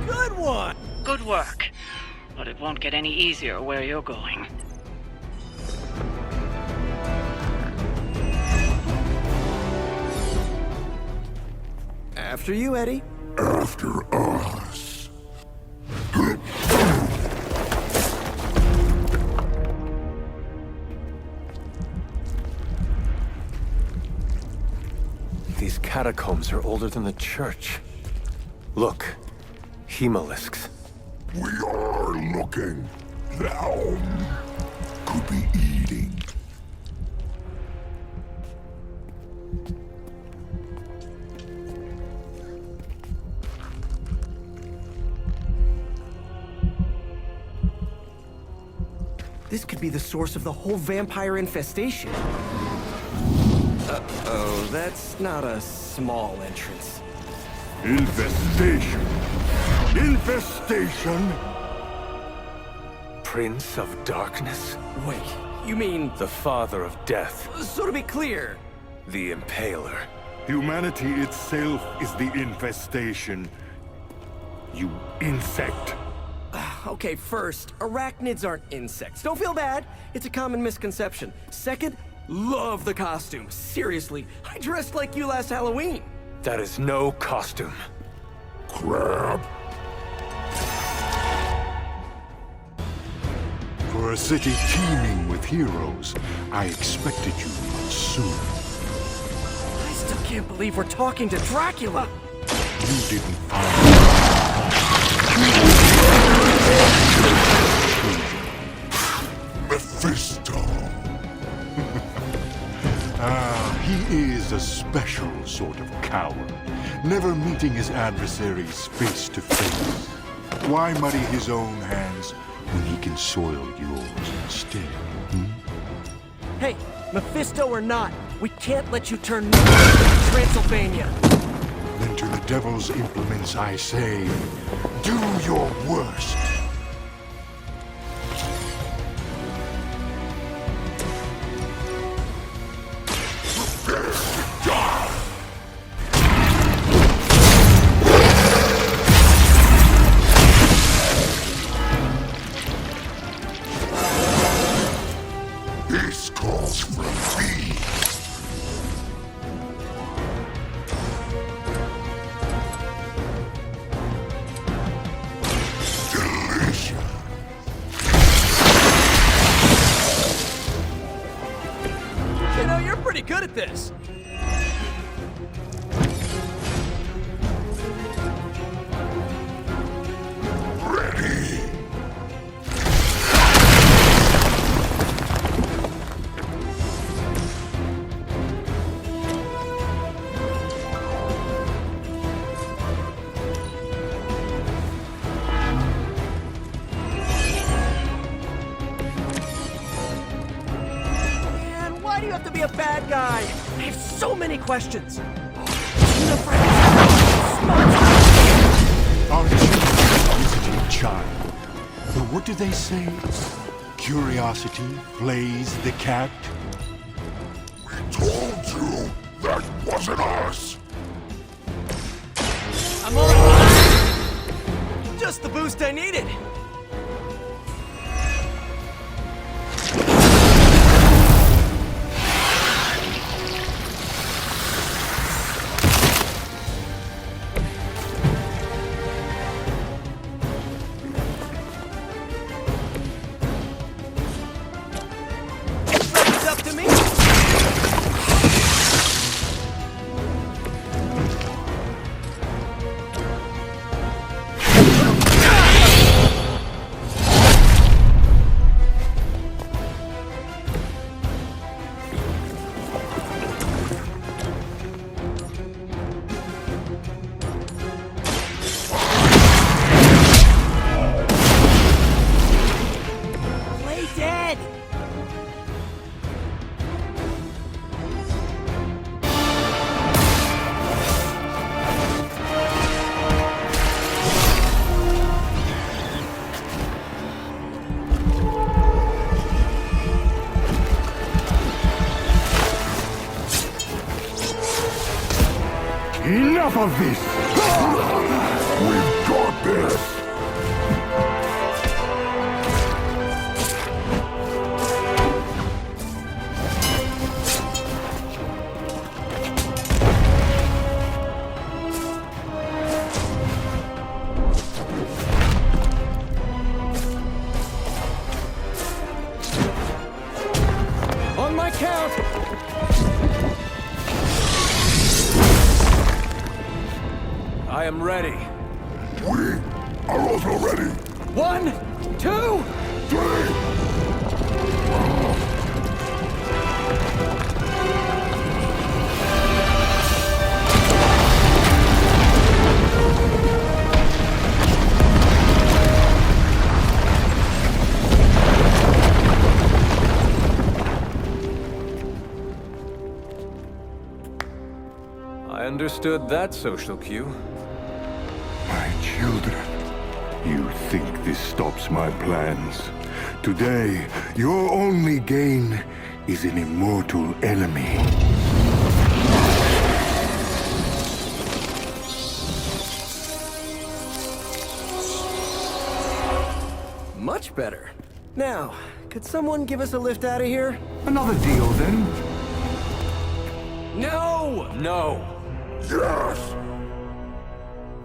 Good one. Good work. But it won't get any easier where you're going. After you, Eddie. After us. These catacombs are older than the church. Look, hemolisks. We are looking. Thou could be eating. This could be the source of the whole vampire infestation. Oh, that's not a small entrance. Infestation. Infestation. Prince of Darkness? Wait, you mean... The father of death. So to be clear... The Impaler. Humanity itself is the infestation. You insect. Okay, first, arachnids aren't insects. Don't feel bad. It's a common misconception. Second, love the costume. Seriously, I dressed like you last Halloween. That is no costume. Crab. For a city teeming with heroes, I expected you much sooner. I still can't believe we're talking to Dracula. You didn't find Mephisto. He is a special sort of coward, never meeting his adversaries face to face. Why muddy his own hands when he can soil yours instead? Hey, Mephisto or not, we can't let you turn Transylvania. Then to the devil's implements I say, do your worst. Prepare to die. This calls for me. You know, you're pretty good at this. Ready. Man, why do you have to be a bad guy? I have so many questions. Aren't you a visiting child? But what do they say? Curiosity plays the cat? We told you that wasn't us. I'm all right. Just the boost I needed. It's up to me. Play dead. Enough of this! We've got this! On my count. I am ready. We are also ready! 1, 2. 3! understood that social cue. My children, you think this stops my plans? Today, your only gain is an immortal enemy. Much better. Now, could someone give us a lift out of here? Another deal, then? No! No! Yes!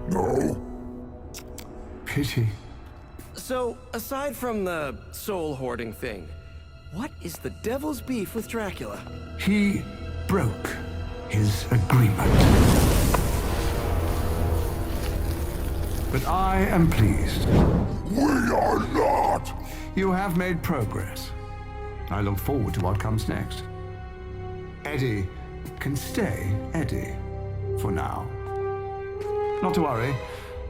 No? Pity. So, aside from the soul hoarding thing, what is the devil's beef with Dracula? He broke his agreement. But I am pleased. We are not! You have made progress. I look forward to what comes next. Eddie can stay Eddie for now. Not to worry.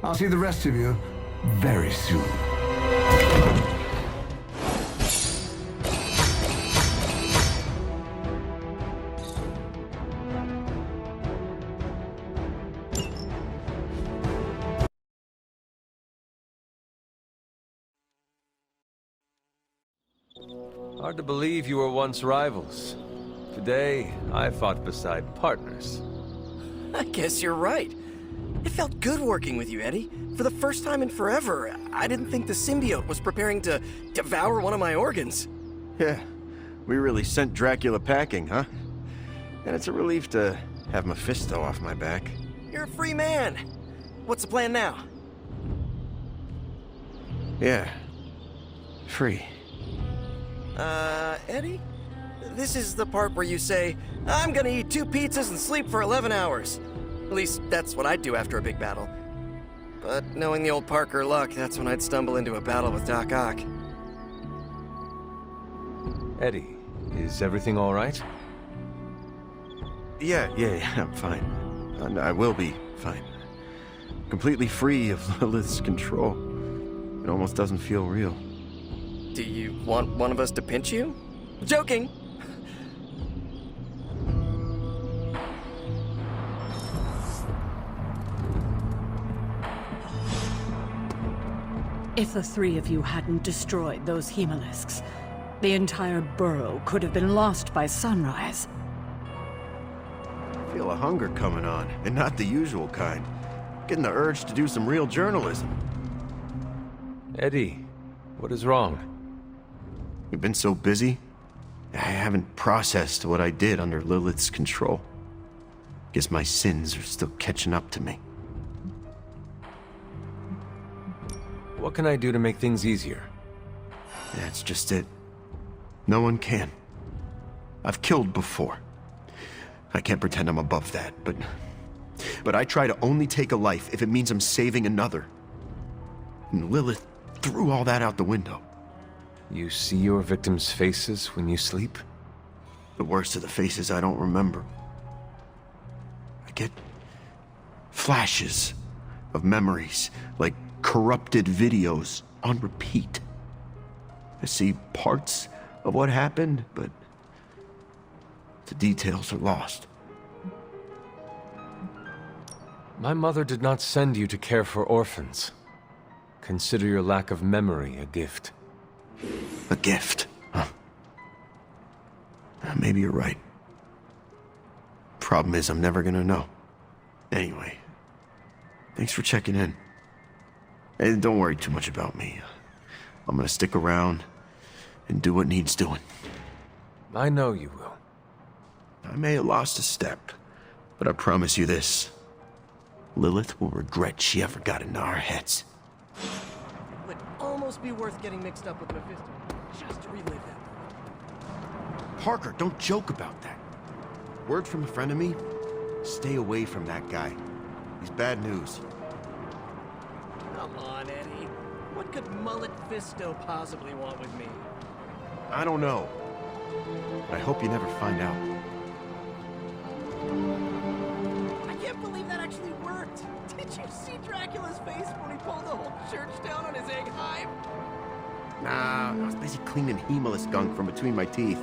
I'll see the rest of you very soon. Hard to believe you were once rivals. Today, I fought beside partners. I guess you're right. It felt good working with you, Eddie. For the first time in forever, I didn't think the symbiote was preparing to devour one of my organs. Yeah, we really sent Dracula packing, huh? And it's a relief to have Mephisto off my back. You're a free man. What's the plan now? Yeah, free. Eddie? This is the part where you say, I'm gonna eat 2 pizzas and sleep for 11 hours. At least, that's what I'd do after a big battle. But knowing the old Parker luck, that's when I'd stumble into a battle with Doc Ock. Eddie, is everything all right? Yeah, I'm fine. I will be fine. Completely free of Lilith's control. It almost doesn't feel real. Do you want one of us to pinch you? Joking! If the 3 of you hadn't destroyed those hemolisks, the entire burrow could have been lost by sunrise. I feel a hunger coming on, and not the usual kind. Getting the urge to do some real journalism. Eddie, what is wrong? We've been so busy, I haven't processed what I did under Lilith's control. Guess my sins are still catching up to me. What can I do to make things easier? That's just it. No one can. I've killed before. I can't pretend I'm above that, but I try to only take a life if it means I'm saving another. And Lilith threw all that out the window. You see your victims' faces when you sleep? The worst of the faces I don't remember. I get flashes of memories, like corrupted videos on repeat. I see parts of what happened, but the details are lost. My mother did not send you to care for orphans. Consider your lack of memory a gift. A gift, huh? Maybe you're right. Problem is, I'm never gonna know. Anyway, thanks for checking in. And don't worry too much about me. I'm gonna stick around and do what needs doing. I know you will. I may have lost a step, but I promise you this. Lilith will regret she ever got into our heads. Would almost be worth getting mixed up with Mephisto, just to relive that. Parker, don't joke about that. Word from a friend of me, stay away from that guy. He's bad news. Come on, Eddie. What could Mullet Fisto possibly want with me? I don't know. But I hope you never find out. I can't believe that actually worked. Did you see Dracula's face when he pulled the whole church down on his egg hive? Nah, I was busy cleaning hemolis gunk from between my teeth.